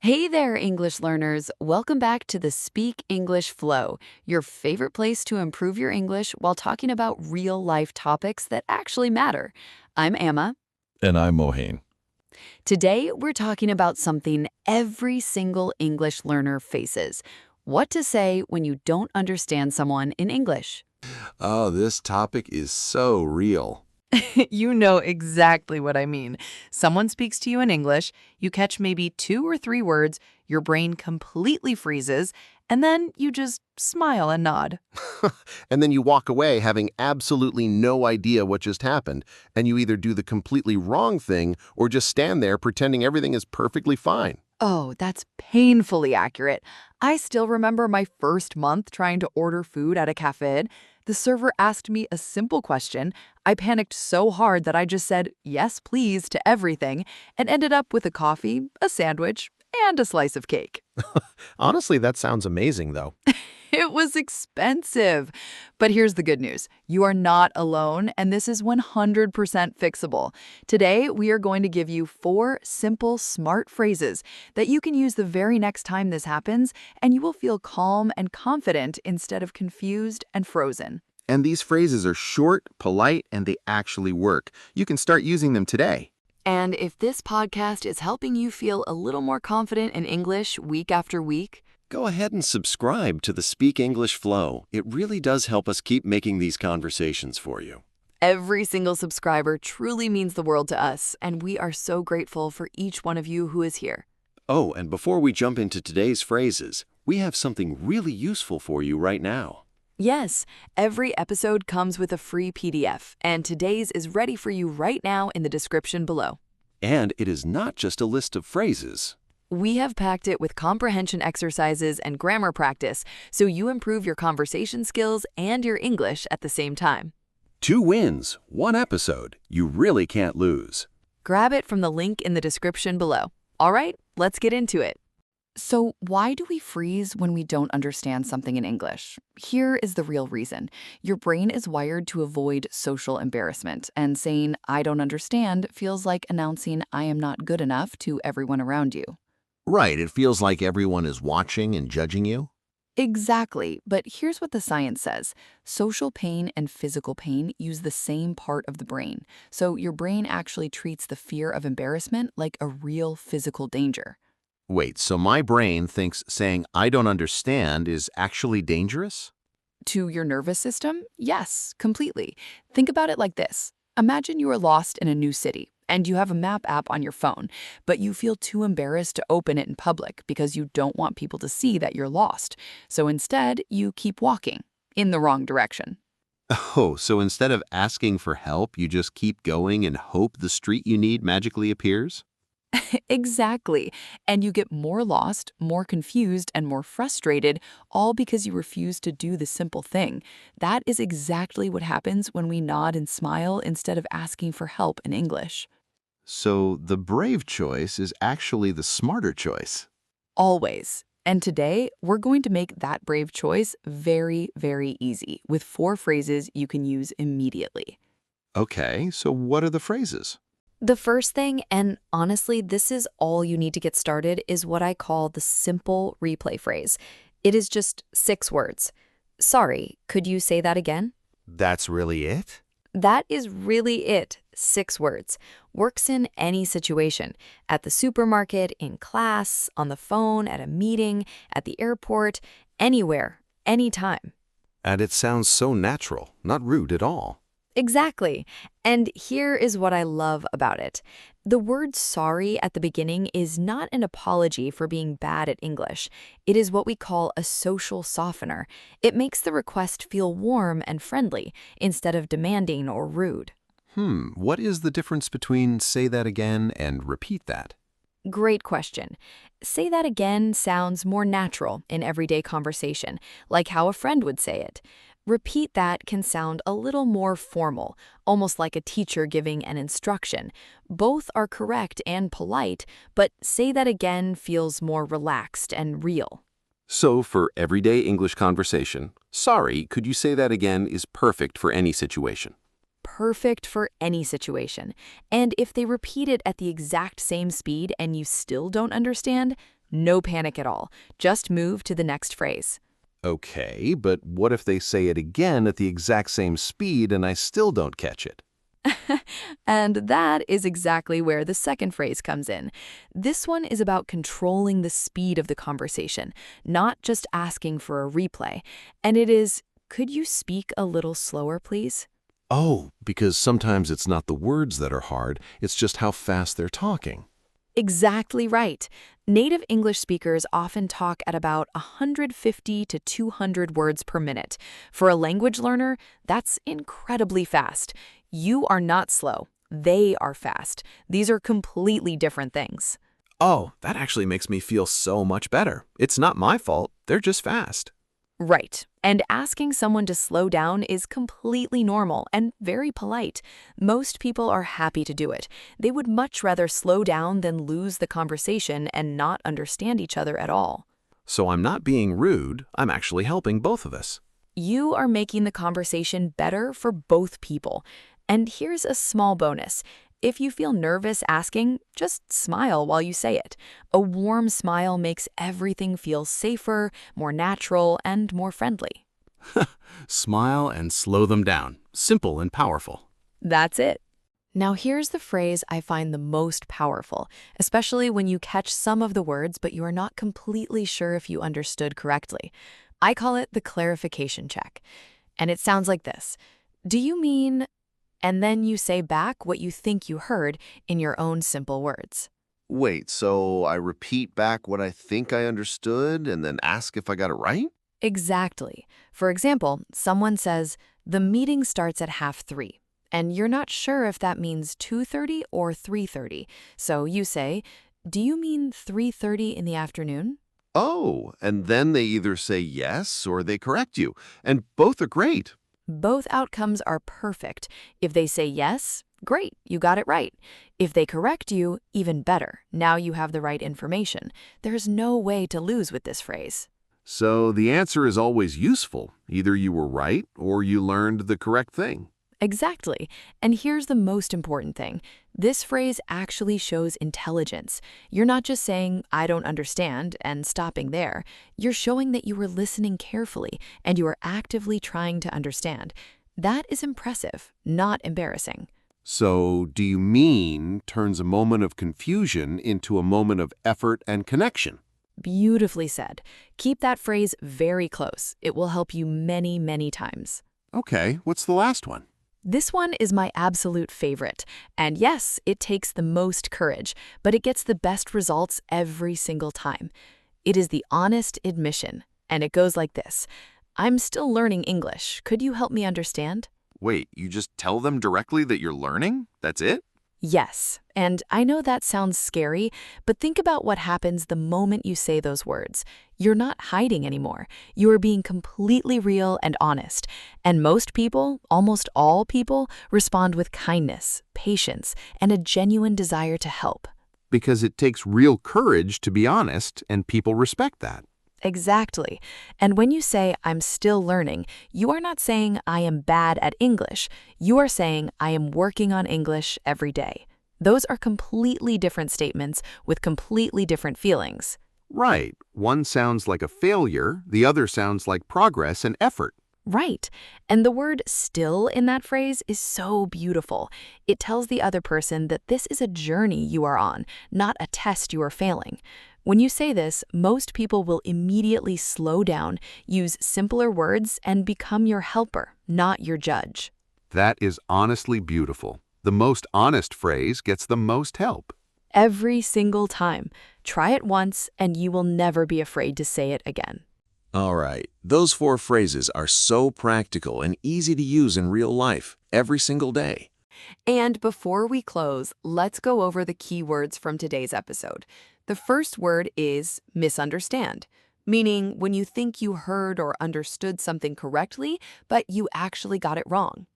Hey there, English learners. Welcome back to the Speak English Flow, your favorite place to improve your English while talking about real life topics that actually matter. I'm Emma. And I'm Mohain. Today, we're talking about something every single English learner faces: what to say when you don't understand someone in English. Oh, this topic is so real. You know exactly what I mean. Someone speaks to you in English, you catch maybe 2 or 3 words, your brain completely freezes, and then you just smile and nod. And then you walk away having absolutely no idea what just happened, and you either do the completely wrong thing or just stand there pretending everything is perfectly fine. Oh, that's painfully accurate. I still remember my first month trying to order food at a cafe. The server asked me a simple question. I panicked so hard that I just said, "Yes, please," to everything, and ended up with a coffee, a sandwich, and a slice of cake. Honestly, that sounds amazing, though. It was expensive. But here's the good news. You are not alone, and this is 100% fixable. Today, we are going to give you 4 simple, smart phrases that you can use the very next time this happens, and you will feel calm and confident instead of confused and frozen. And these phrases are short, polite, and they actually work. You can start using them today. And if this podcast is helping you feel a little more confident in English week after week, Go ahead and subscribe to the Speak English Flow. It really does help us keep making these conversations for you. every single subscriber truly means the world to us, and we are so grateful for each one of you who is here. Oh, and before we jump into today's phrases, we have something really useful for you right now. Yes, every episode comes with a free PDF, and today's is ready for you right now in the description below. And it is not just a list of phrases. We have packed it with comprehension exercises and grammar practice, so you improve your conversation skills and your English at the same time. 2 wins, 1 episode. You really can't lose. Grab it from the link in the description below. All right, let's get into it. So, why do we freeze when we don't understand something in English? Here is the real reason. Your brain is wired to avoid social embarrassment, and saying, "I don't understand," feels like announcing, "I am not good enough" to everyone around you. Right, it feels like everyone is watching and judging you. Exactly, but here's what the science says. Social pain and physical pain use the same part of the brain, so your brain actually treats the fear of embarrassment like a real physical danger. Wait, so my brain thinks saying I don't understand is actually dangerous? To your nervous system? Yes, completely. Think about it like this. Imagine you are lost in a new city, and you have a map app on your phone, but you feel too embarrassed to open it in public because you don't want people to see that you're lost. So instead, you keep walking in the wrong direction. Oh, so instead of asking for help, you just keep going and hope the street you need magically appears? Exactly. And you get more lost, more confused, and more frustrated, all because you refuse to do the simple thing. That is exactly what happens when we nod and smile instead of asking for help in English. So the brave choice is actually the smarter choice. Always. And today, we're going to make that brave choice very, very easy with 4 phrases you can use immediately. Okay, so what are the phrases? The first thing, and honestly, this is all you need to get started, is what I call the simple replay phrase. It is just 6 words. Sorry, could you say that again? That's really it? That is really it. 6 words. Works in any situation. At the supermarket, in class, on the phone, at a meeting, at the airport, anywhere, anytime. And it sounds so natural, not rude at all. Exactly. And here is what I love about it. The word sorry at the beginning is not an apology for being bad at English. It is what we call a social softener. It makes the request feel warm and friendly instead of demanding or rude. What is the difference between say that again and repeat that? Great question. Say that again sounds more natural in everyday conversation, like how a friend would say it. Repeat that can sound a little more formal, almost like a teacher giving an instruction. Both are correct and polite, but say that again feels more relaxed and real. So for everyday English conversation, sorry, could you say that again is perfect for any situation. Perfect for any situation. And if they repeat it at the exact same speed and you still don't understand, No panic at all. Just move to the next phrase. Okay, but what if they say it again at the exact same speed and I still don't catch it? And that is exactly where the second phrase comes in. This one is about controlling the speed of the conversation, not just asking for a replay. And it is, could you speak a little slower, please? Oh, because sometimes it's not the words that are hard, it's just how fast they're talking. Exactly right. Native English speakers often talk at about 150 to 200 words per minute. For a language learner, that's incredibly fast. You are not slow. They are fast. These are completely different things. Oh, that actually makes me feel so much better. It's not my fault. They're just fast. Right. And asking someone to slow down is completely normal and very polite. Most people are happy to do it. They would much rather slow down than lose the conversation and not understand each other at all. So I'm not being rude. I'm actually helping both of us. You are making the conversation better for both people. And here's a small bonus. If you feel nervous asking, just smile while you say it. A warm smile makes everything feel safer, more natural, and more friendly. Smile and slow them down. Simple and powerful. That's it. Now here's the phrase I find the most powerful, especially when you catch some of the words but you are not completely sure if you understood correctly. I call it the clarification check. And it sounds like this. Do you mean... And then you say back what you think you heard in your own simple words. Wait, so I repeat back what I think I understood and then ask if I got it right? Exactly. For example, someone says, the meeting starts at 2:30, and you're not sure if that means 2:30 or 3:30. So you say, do you mean 3:30 in the afternoon? Oh, and then they either say yes or they correct you, and both are great. Both outcomes are perfect. If they say yes, great, you got it right. If they correct you, even better. Now you have the right information. There's no way to lose with this phrase. So the answer is always useful. Either you were right or you learned the correct thing. Exactly. And here's the most important thing. This phrase actually shows intelligence. You're not just saying, I don't understand, and stopping there. You're showing that you were listening carefully and you are actively trying to understand. That is impressive, not embarrassing. So do you mean turns a moment of confusion into a moment of effort and connection? Beautifully said. Keep that phrase very close. It will help you many, many times. Okay, what's the last one? This one is my absolute favorite. And yes, it takes the most courage, but it gets the best results every single time. It is the honest admission, and it goes like this. I'm still learning English. Could you help me understand? Wait, you just tell them directly that you're learning? That's it? Yes, and I know that sounds scary, but think about what happens the moment you say those words. You're not hiding anymore. You are being completely real and honest. And most people, almost all people, respond with kindness, patience, and a genuine desire to help. Because it takes real courage to be honest, and people respect that. Exactly. And when you say, I'm still learning, you are not saying, I am bad at English. You are saying, I am working on English every day. Those are completely different statements with completely different feelings. Right. One sounds like a failure, the other sounds like progress and effort. Right. And the word still in that phrase is so beautiful. It tells the other person that this is a journey you are on, not a test you are failing. When you say this, most people will immediately slow down, use simpler words, and become your helper, not your judge. That is honestly beautiful. The most honest phrase gets the most help. Every single time. Try it once, and you will never be afraid to say it again. All right, those 4 phrases are so practical and easy to use in real life, every single day. And before we close, let's go over the key words from today's episode. The first word is misunderstand, meaning when you think you heard or understood something correctly, but you actually got it wrong.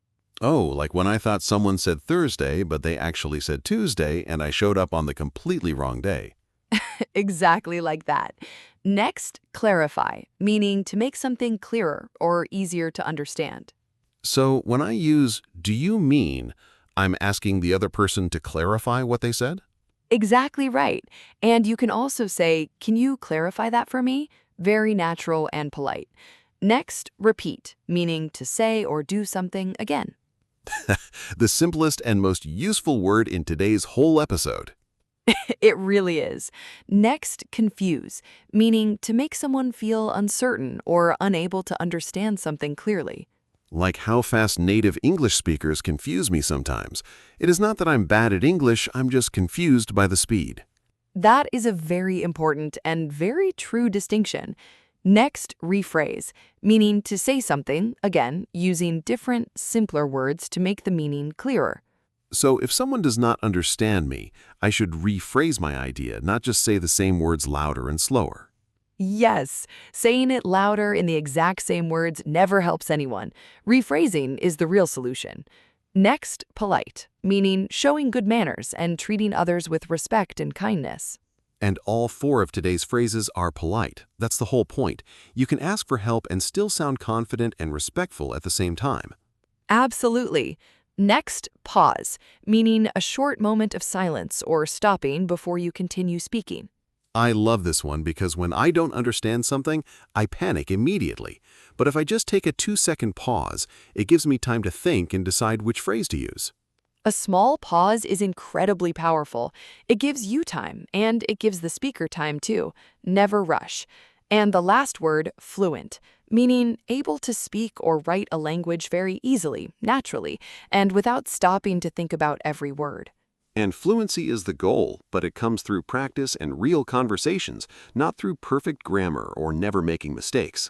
Oh, like when I thought someone said Thursday, but they actually said Tuesday, and I showed up on the completely wrong day. Exactly like that. Next, clarify, meaning to make something clearer or easier to understand. So when I use do you mean, I'm asking the other person to clarify what they said? Exactly right. And you can also say, "Can you clarify that for me?" Very natural and polite. Next, repeat, meaning to say or do something again. The simplest and most useful word in today's whole episode. It really is. Next, confuse, meaning to make someone feel uncertain or unable to understand something clearly. Like how fast native English speakers confuse me sometimes. It is not that I'm bad at English, I'm just confused by the speed. That is a very important and very true distinction. Next, rephrase, meaning to say something, again, using different, simpler words to make the meaning clearer. So if someone does not understand me, I should rephrase my idea, not just say the same words louder and slower. Yes, saying it louder in the exact same words never helps anyone. Rephrasing is the real solution. Next, polite, meaning showing good manners and treating others with respect and kindness. And all 4 of today's phrases are polite. That's the whole point. You can ask for help and still sound confident and respectful at the same time. Absolutely. Next, pause, meaning a short moment of silence or stopping before you continue speaking. I love this one because when I don't understand something, I panic immediately. But if I just take a 2-second pause, it gives me time to think and decide which phrase to use. A small pause is incredibly powerful. It gives you time, and it gives the speaker time too. Never rush. And the last word, fluent, meaning able to speak or write a language very easily, naturally, and without stopping to think about every word. And fluency is the goal, but it comes through practice and real conversations, not through perfect grammar or never making mistakes.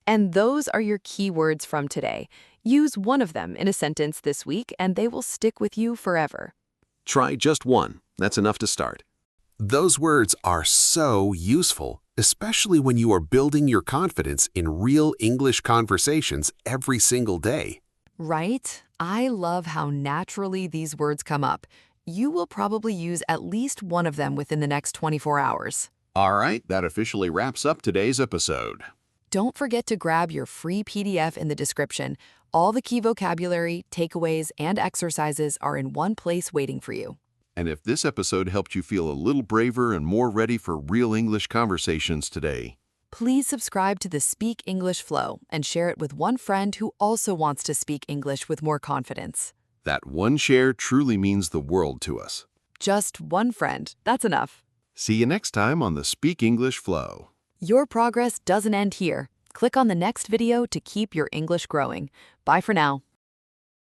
And those are your key words from today. Use one of them in a sentence this week, and they will stick with you forever. Try just one. That's enough to start. Those words are so useful, especially when you are building your confidence in real English conversations every single day. Right? I love how naturally these words come up. You will probably use at least one of them within the next 24 hours. All right, that officially wraps up today's episode. Don't forget to grab your free PDF in the description. All the key vocabulary, takeaways, and exercises are in one place waiting for you. And if this episode helped you feel a little braver and more ready for real English conversations today, Please subscribe to the Speak English Flow and share it with one friend who also wants to speak English with more confidence. that one share truly means the world to us. Just one friend, that's enough. See you next time on the Speak English Flow. Your progress doesn't end here. Click on the next video to keep your English growing. Bye for now.